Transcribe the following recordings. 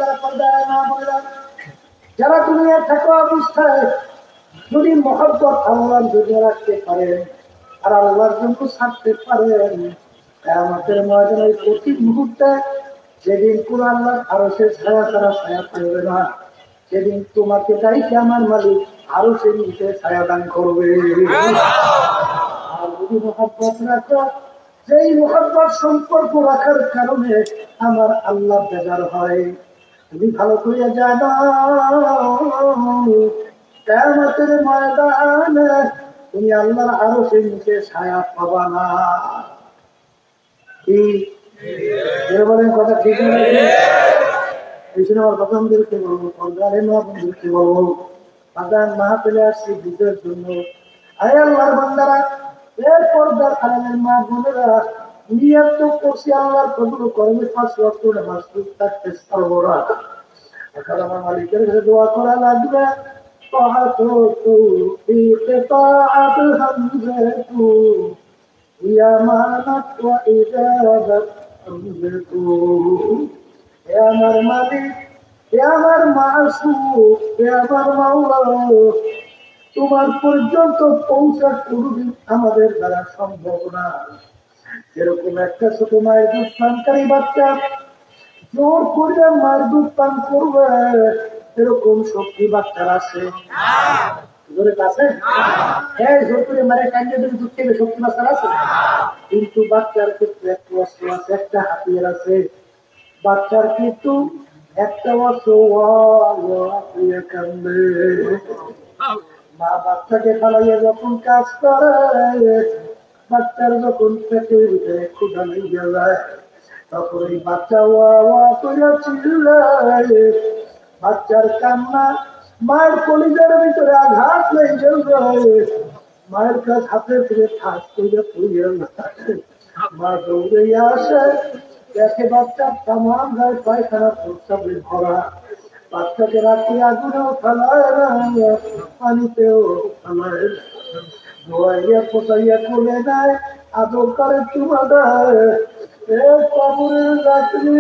বান্দারা পর্দায় না বলরা যারা দুনিয়া থাকা অবস্থায় যদি মহব্বত আল্লাহর জন্য রাখতে পারেন আর আল্লাহর জন্য ছাড়তে পারেন, কিয়ামতের ময়দানে প্রতি মুহূর্তে যেদিন কোন আল্লাহ আরো সে ছায়া তারা ছায়া পাইবে না, সেদিন তোমাকে চাইছে আমার মালিক আরো সে নিচে ছায়া দান করবে। আর যদি মহব্বত রাখো, যেই মহব্বত সম্পর্ক রাখার কারণে আমার আল্লাহ বেজার হয়, তুমি ভালো করে জানো কিয়ামতের ময়দানে তুমি আল্লাহর আরো সে নিচে ছায়া পাবা না। কি বলেন কথা ঠিক না? এই জন্য আমার বাগানদেরকে বলবো, বন্ধুদেরকে বলবো, বাগান না পেলে আসছি দুধের জন্য। আয় আল্লাহর বান্দারা, এর পর্দার আড়ালের মা বোনেরা, নিয়ত তো করছি আল্লাহর কবুল করবে, 5 ওয়াক্ত নামাজ থাকতে পারবো না। এখন আমার মালিকের কাছে দোয়া করা লাগবে, আমার মালিক, আমার মাসুক, আমার মাওলা, তোমার পর্যন্ত পৌঁছা কোনদিন আমাদের দ্বারা সম্ভব না। এরকম একটা ছোট মায়ের দুধ পানকারী বাচ্চা জোর করে মায়ের দুধ পান করবে, এরকম শক্তি বাচ্চার আছে? জোরে কাছে হ্যাঁ, জোর করে মারে কান্ডে যদি দুধ থেকে শক্তি বাচ্চার আছে। কিন্তু বাচ্চার ক্ষেত্রে একটা অস্ত্র আছে, একটা হাতিয়ার আছে। বাচ্চার কিন্তু একটা অস্ত্র কান্দে। মা বাচ্চাকে ফালাইয়া যখন কাজ করে, বাচ্চার যখন পেটের ভিতরে ক্ষুধা লেগে যায়, তখন এই বাচ্চা ওয়া করে চিল্লায়। বাচ্চার কান্না মায়ের কলিজার ভিতরে আঘাত লেগে যায়। মায়ের কাছে হাতে ফিরে ঠাস করে পুড়িয়ে মা দৌড়ে আসে, দেখে বাচ্চার তামাম গায়ে পায়খানা প্রস্রাবে ভরা। বাচ্চাকে রাত্রি আগুনেও ফেলায় না, পানিতেও ফেলায় না, ধোয়াইয়া পোতাইয়া কোলে নেয়, আদর করে চুমা দেয়। কবরের রাত্রি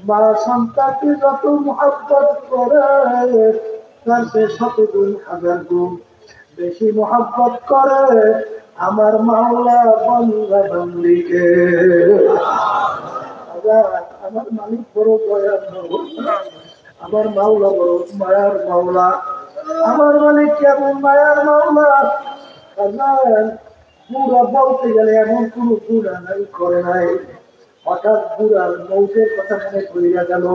মা সন্তানকে যত মহব্বত করে, তার সে 100 গুণ 1000 গুণ বেশি মহব্বত করে আমার মাওলা বান্দা বান্দিকে। আমার মালিক বড় দয়ার, আমার মাওলা বড় মায়ার মাওলা। আমার মালিক কেমন মায়ার মাওলা! বুড়া বলতে গেলে এমন কোন গুণা নাই করে নাই। হঠাৎ বুড়ার মৌতের কথা মনে পড়িয়া গেল,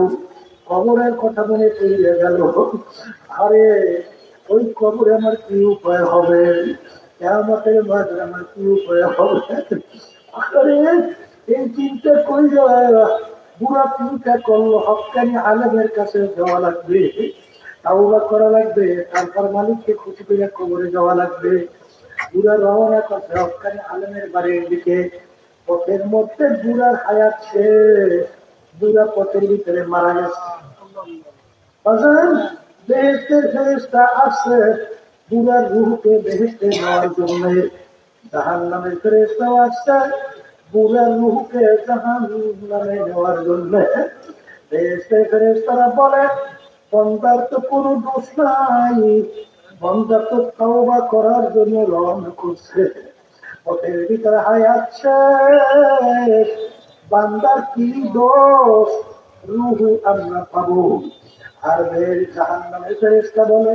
কবরের কথা মনে পড়িয়া গেল। আরে ওই কবরে আমার কি উপায় হবে, কিয়ামতের মাঝে আমার কি উপায় হবে? আরে এই চিন্তা করিয়া বুড়া চিন্তা করলো, হক্কানি আলেমের কাছে যাওয়া লাগবে, তাওবা করা লাগবে, তারপর মালিককে খুশি করে কবরে যাওয়া লাগবে। বুড়া রওনা করছে হক্কানি আলেমের বাড়ির দিকে। পথের মধ্যে বুড়ার হায়াত শেষ, বুড়া পথের ভিতরে মারা গেছে। বেহেশতের ফেরেশতা আসছে বুড়ার রূহকে বেহেশতে নেওয়ার জন্য। জাহান্নামের ফেরেশতাও আসছে বুড়ার রূহকে জাহান্নামে নেওয়ার জন্য। বেহেশতের ফেরেশতারা বলে, বান্দার তো কোনো দোষ নাই, বান্দা তো তওবা করার জন্য রওনা করছে, পথের ভিতরে হায়াত শেষ, বান্দার কি দোষ, রূহ আমরা পাবো। আর জাহান্নামের ফেরেশতা বলে,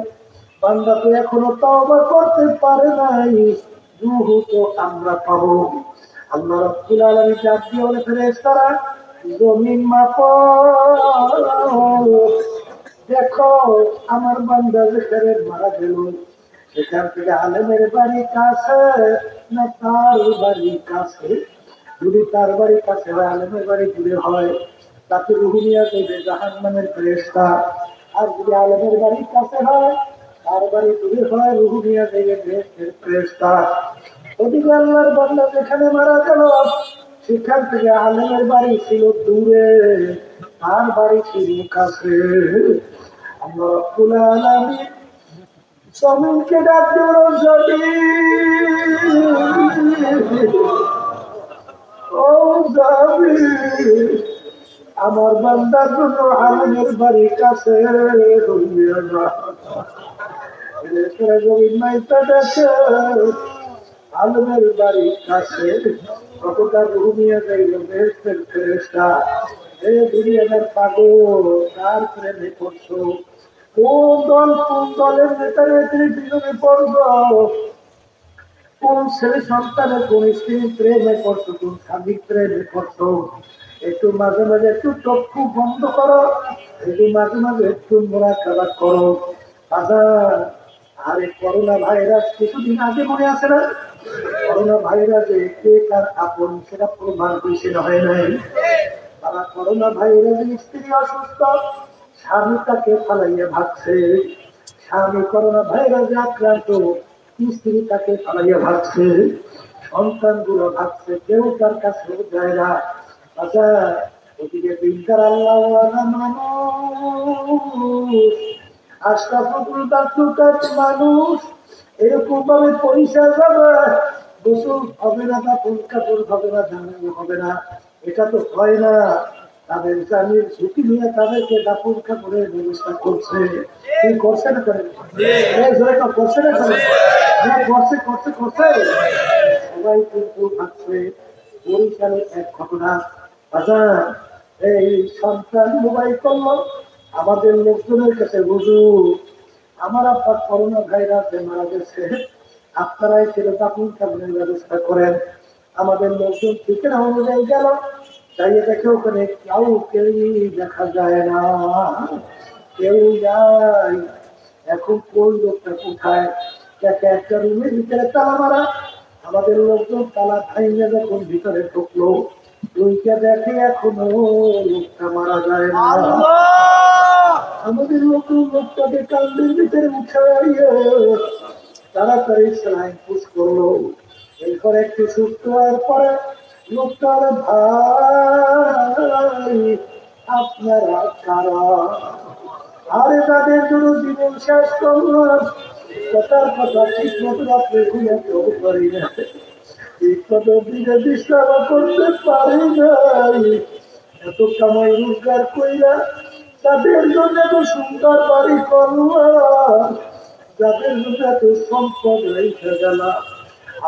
বান্দা তো এখনো তওবা করতে পারে নাই, রূহ তো আমরা পাবো। আল্লাহ রাব্বুল আলামিন ডাক দিয়ে বলে, ফেরেশতারা জমিন মাপো, দেখো আমার বান্দা যেখানে মারা গেল সেখান থেকে আলেমের বাড়ি কাছে না তার বাড়ি কাছে। যদি তার বাড়ি কাছে হয়, আলেমের বাড়ি দূরে হয়, তাকে রূহ নিয়ে দেবে জাহান্নামের ফেরেশতা। আর যদি আলেমের বাড়ি কাছে হয়, তার বাড়ি দূরে হয়, রূহ নিয়ে দেবে বেহেশতের ফেরেশতা। ওদিকে আল্লাহর বান্দা যেখানে মারা গেল সেখান থেকে আলেমের বাড়ি ছিল দূরে, তার বাড়ি ছিল কাছে। আল্লাহ রাব্বুল আলামিন জমিনকে ডাক দিল, জমিন ও জমিন, আমার বান্দার জন্য আলমের বাড়ি কাছে আলমের বাড়ি কাছে কতটা ঘুমিয়ে যাইল বেহেশতের ফেরেশতা। এ দুনিয়ার পাগল কার প্রেমে পড়ছো? কোন দলের নেতা নেত্রী পিছনে পড়ছো? কোন ছেলে সন্তানের কোন স্ত্রী প্রেমে করছো? কোন স্বামী প্রেমে করছো? একটু মাঝে মাঝে একটু চক্ষু বন্ধ করো, একটু মাঝে মাঝে একটু মোরাকাবা করো। আরে করোনা ভাইরাস কিছুদিন আগে মনে আছে না? করোনা ভাইরাসে কে কার আপন সেটা প্রমাণ হয়েছে না, হয় নাই? তারা করোনা ভাইরাসে স্ত্রী অসুস্থ, স্বামী তাকে ফালাইয়া ভাগছে। স্বামী করোনা ভাইরাসে আক্রান্ত, স্ত্রী তাকে ফালাইয়া ভাগছে। সন্তানগুলো ভাগছে, কেউ তার কাছে যায় না। আচ্ছা, ওদিকে দিনকার আল্লাহ মানুষ, আশরাফুল মাখলুকাত মানুষ এরকম ভাবে পয়সা যাবে, গোসল হবে না, কাপড় কাপড় হবে না, জানানো হবে না, এটা তো হয় না। তাদের জানির ঝুঁকি নিয়ে তাদেরকে কাপড় কাপড়ের ব্যবস্থা করছে। কি করছে না করে? করছে না করে? করছে করছে করছে। সবাই কিন্তু ভাবছে বরিশালের এক ঘটনা। আচ্ছা, এই সন্তান মোবাইল করলো আমাদের লোকজনের কাছে, হুজুর আমার আব্বা করোনা ভাইরাসে মারা গেছে, আপনারাই ছিল দাফন কাফনের ব্যবস্থা করেন। আমাদের লোকজন ঠিকানা অনুযায়ী গেল, যাইয়ে দেখে ওখানে কেউই দেখা যায় না, কেউ যায়। এখন কোন লোকটা কোথায়? দেখে একটা রুমের ভিতরে তালা মারা। আমাদের লোকজন তালা ভাঙিয়ে যখন ভিতরে ঢুকলো, ওইটা দেখে এখনো লোকটা মারা যায় না। আমাদের লোকটাকে কান্দের ভিতরে উঠাইয়ে তাড়াতাড়ি সেলাইন পুশ করলো। এরপর একটু সুস্থ হওয়ার পরে লোকটার ভাই আপনারা কারা? আরে তাদের জন্য জীবন শেষ করলাম, কথার কথা ঠিক মতো রাত্রে ঘুরে কেউ পারি না, ঠিক মতো দিনে বিশ্রাম করতে পারি নাই। এত কামাই রোজগার কইরা তাদের জন্য এত সুন্দর বাড়ি করলাম, যাদের জন্য এত সম্পদ রেখে গেলাম,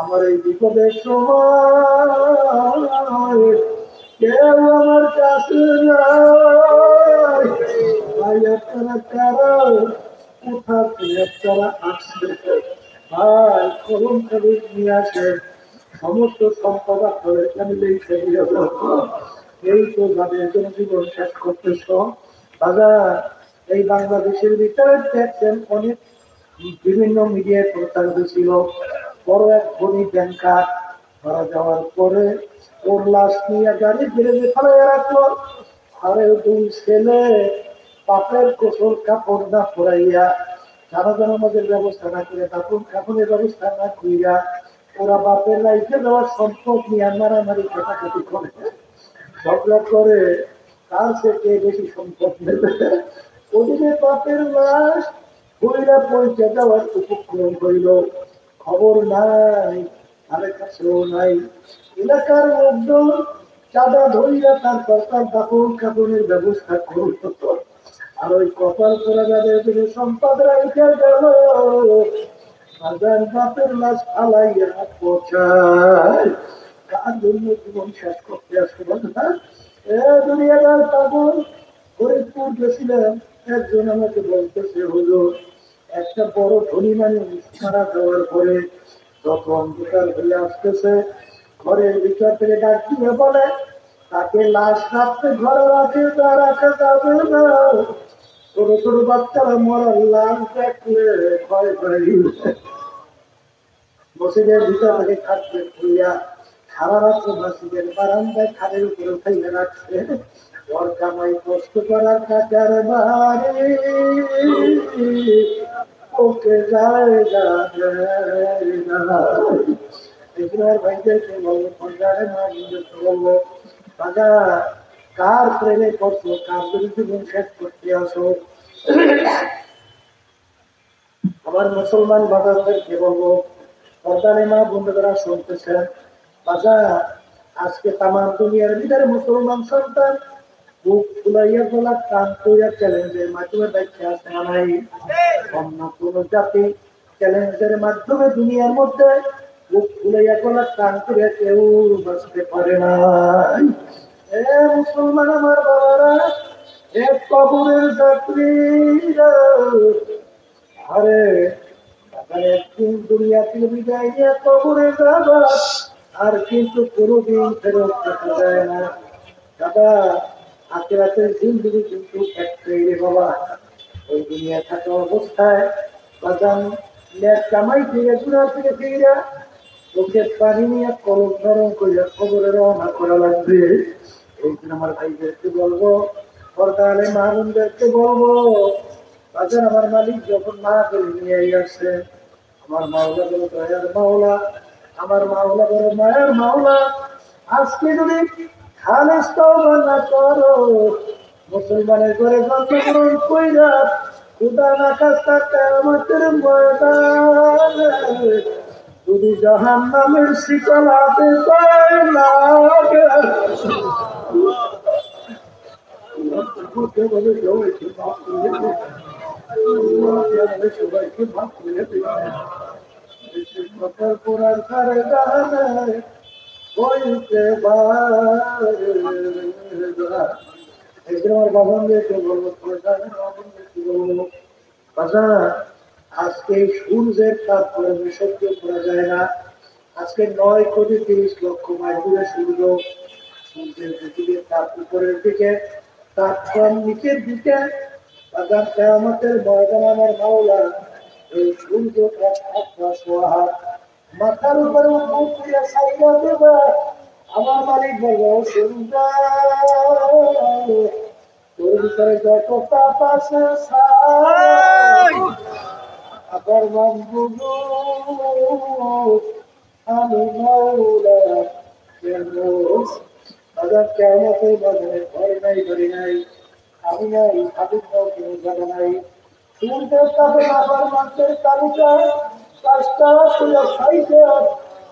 আমার এই বিপদের সময় কেউ আমার কাছে নাই। ভাই আপনারা কারা? কোথা থেকে আপনারা আসছে? ভাই কলম কাগজ নিয়ে আসে, সমস্ত সম্পদ আপনাদের এখানে লিখে দিয়ে যাবো। এই তো যাদের জন্য জীবন শেষ করতেছ। বাজার এই বাংলাদেশের ভিতরে দেখছেন অনেক বিভিন্ন মিডিয়ায় প্রচার হয়েছিল, বড় এক ধনী ব্যাংকার মারা যাওয়ার পরে ওর লাশ নিয়ে গাড়ি গ্যারেজে ফেলে রাখলো। আরে দুই ছেলে পাপের কোসল কাপড় না পরাইয়া, জানাজা নামাজের ব্যবস্থা না করে, দাফন কাফনের ব্যবস্থা না করিয়া, ওরা বাপের লাইফে দেওয়ার সম্পদ নিয়ে মারামারি কাটাকাটি করে, ঝগড়া করে, তার সে কে বেশি সম্পদ নেবে। ওদিকে বাপের লাশ হইলা পৌঁছে দেওয়ার উপক্রম হইল, খবর নাই, তাদের কাছেও নাই। এলাকার লোকজন চাঁদা ধরিয়া তারপর তার দাফন কাফনের ব্যবস্থা করত। আর ওই কপাল করা যাদের জন্য সম্পদ রাইখে গেল, বাপের লাশ ফালাইয়া পৌঁছায়। কার জন্য জীবন শেষ করতে আসছে বন্ধুরা? দুনিয়াদার পাগল। ফরিদপুর গেছিলাম, একজন আমাকে বলতেছে, হুজুর একটা বড় ধনী মানুষ মারা যাওয়ার পরে যখন অন্ধকার হয়ে আসতেছে, ঘরের ভিতর থেকে ডাক দিয়ে বলে তাকে লাশ রাখতে ঘরে রাখা যাবে না। ছোট ছোট বাচ্চারা মরার লাশ দেখলে ভয় পাই। মসজিদের ভিতর থেকে খাটতে খুলিয়া সারা রাত্র মসজিদের বারান্দায় খাটের উপরে উঠাইয়া রাখছে। ওর জামাই কষ্ট করার টাকার বাড়ি ওকে জায়গা ভাইদেরকে বলবো, পঞ্চায়েত মা বলবো, বাজা কার প্রেমে করছো, কার জীবন শেষ করতে আসো? আমার মুসলমান বাজারদেরকে বলবো, পর্দারে মা বন্ধুরা শুনতেছেন, বাজা আজকে তামাম দুনিয়ার ভিতরে মুসলমান সন্তান বুক ফুলাইয়া গলা কান কইরা চ্যালেঞ্জের মাধ্যমে দেখতে আসে নাই। অন্য কোন জাতি চ্যালেঞ্জের মাধ্যমে দুনিয়ার মধ্যে বুক ফুলাইয়া গলা কান কইরা কেউ বাঁচতে পারে না। এ মুসলমান আমার বাবারা, এ কবরের যাত্রীরা, আরে একদিন দুনিয়া থেকে বিদায় নিয়ে কবরে যাবা, আর কিন্তু কোনোদিন ফেরত যেতে যায় না। দাদা, আখিরাতের জিন্দেগি কিন্তু একটাই রে বাবা। ওই দুনিয়া থাকা অবস্থায় বাজান নেট কামাই থেকে গুণা থেকে ফিরা চোখের পানি নিয়ে কলম নরম করে কবরে রওনা করা লাগবে। এই জন্য আমার ভাইদেরকে বলবো, সরকারে মা বোনদেরকে বলবো, বাজান আমার মালিক যখন মা করে নিয়ে আসছে, আমার মাওলা বড় দয়ার মাওলা, আমার মাওলা বড় মায়ের মাওলা। আজকে যদি খালেস তওবা না করো, মুসলমানের ঘরে জন্মগ্রহণ কইরা খুদা না খাস্তা কিয়ামতের ময়দানে যদি জাহান্নামের শিকল হাতে পায় লাগে, সবাইকে ভাগ করে দেবে। কোরআন ছাড়ে জাহানে বইতে আজকে সূর্যের তাপ করে সহ্য করা যায় না। আজকে 9,30,00,000 মাইল দূরে সূর্য, সূর্যের পৃথিবীর তাপ উপরের দিকে, তাপ কম নিচের দিকে। বাজার কিয়ামতের ময়দান আমার মাওলা এই সূর্য মাথার উপরে মুখ দিয়ে সাইয়া দেবে। আমার মালিক বলবো, সূর্য তোর ভিতরে যত তাপ আছে আবার বন্ধু আমি মাওলা বাজার কিয়ামতের বাজারে ভয় নাই ধরি নাই, আমি নাই হাবিব নাও কেউ জানা নাই। সূর্যের তাপে আবার মানুষের তালিকায় কাজটা করে খাইতে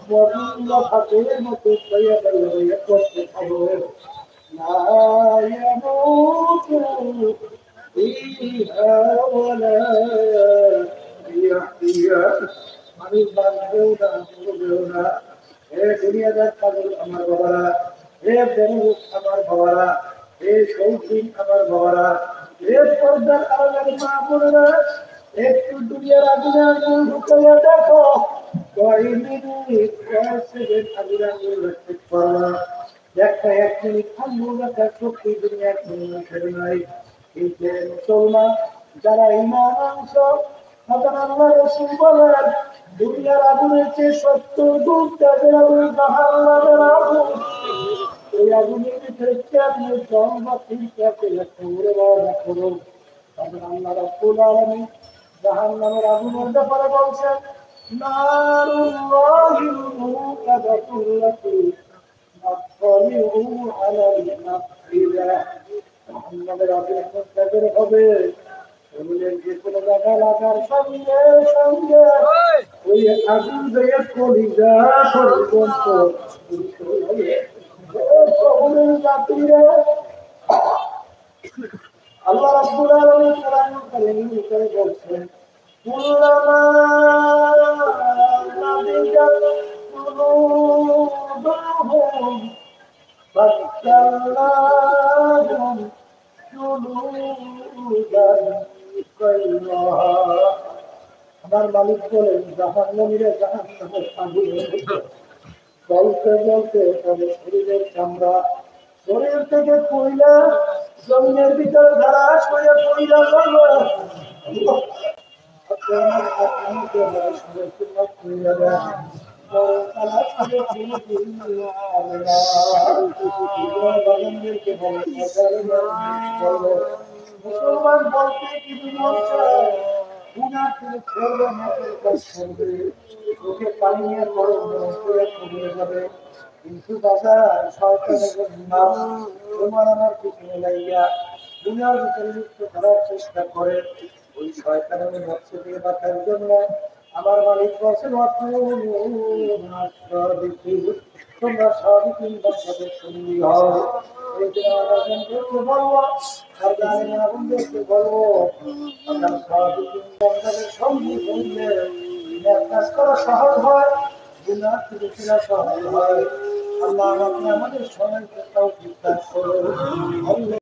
মদিনা ফাতের মতো পাইয়া পাইয়া করতে পারো না। আমি বাঁচবেও না, মরবেও না। হে দুনিয়াদার পাগল আমার বাবারা, হে বেনুক আমার বাবারা, হে শৌখিন আমার বাবারা, হে পর্দার আড়ালের মা বোনেরা, একটু দুনিয়ার আগুনে আগুন ঢুকাইয়া দেখো, কয় মিনিট কয় সেকেন্ড আগুনে আগুন রাখতে পারো না। একটা 1 মিনিট ঠান্ডা রাখার শক্তি দুনিয়ার কোনো মানুষের নাই। এই যে মুসলমান যারা ইমান আনছ, আল্লাহ রাসূল বলেন দুনিয়ার আগুনের চেয়ে 70 গুণ তাদের আগুন জাহান্নামের আগুন। এই আগুনের ভিতরে আপনি জন্ম তিনটা করে রওনা করুন। তখন আল্লাহ রাব্বুল আলামিন জাহান্নামের আগুনের ব্যাপারে বলছেন, নারুল্লাহিল মুকাদ্দাতুল্লাতী আত্তালিউ আলাল নাফিরা। জাহান্নামের আগুন তাদের হবে শরীরের যে কোনো জায়গা লাগার সঙ্গে সঙ্গে ওই আগুন দিয়ে কলিজা পর্যন্ত যাত্রীরা। আল্লাহ রাব্বুল আলামিন কোরআনুল কারীমের ভিতরে বলছেন, কুল্লামা নাদিজাত কুলুবুহুম বাদদালনাহুম জুলুদান গায়রাহা। আমার মালিক বলেন, জাহান্নামীরা জাহান্নামের আগুনে বলতে বলতে তাদের শরীরের চামড়া শরীর থেকে কইলা জমিনের ভিতরে ধারাস হয়ে কইলা গেল। মুসলমান বলতে কি চোখে পানি নিয়ে গরম কমে যাবে, কিন্তু বাজার তোমার আমার পিছনে লাইয়া দুনিয়ার ভিতরে লিপ্ত করার চেষ্টা করে। ওই শয়তানের মৎস্য দিয়ে বাঁচার জন্য আমার মালিক বলছেন, তোমরা সবই বাচ্চাদের সঙ্গী হও। এই দিন আয়োজন করতে বলবো আর গানে আগুন দেখতে বলবো আমরা সাহায্যের সঙ্গী হইলে কাজ করা সহজ হয় গুনাহ থেকে ফেরা সহজ হয় আল্লাহ আপনি আমাদের সবাইকে তাও ঠিক করুন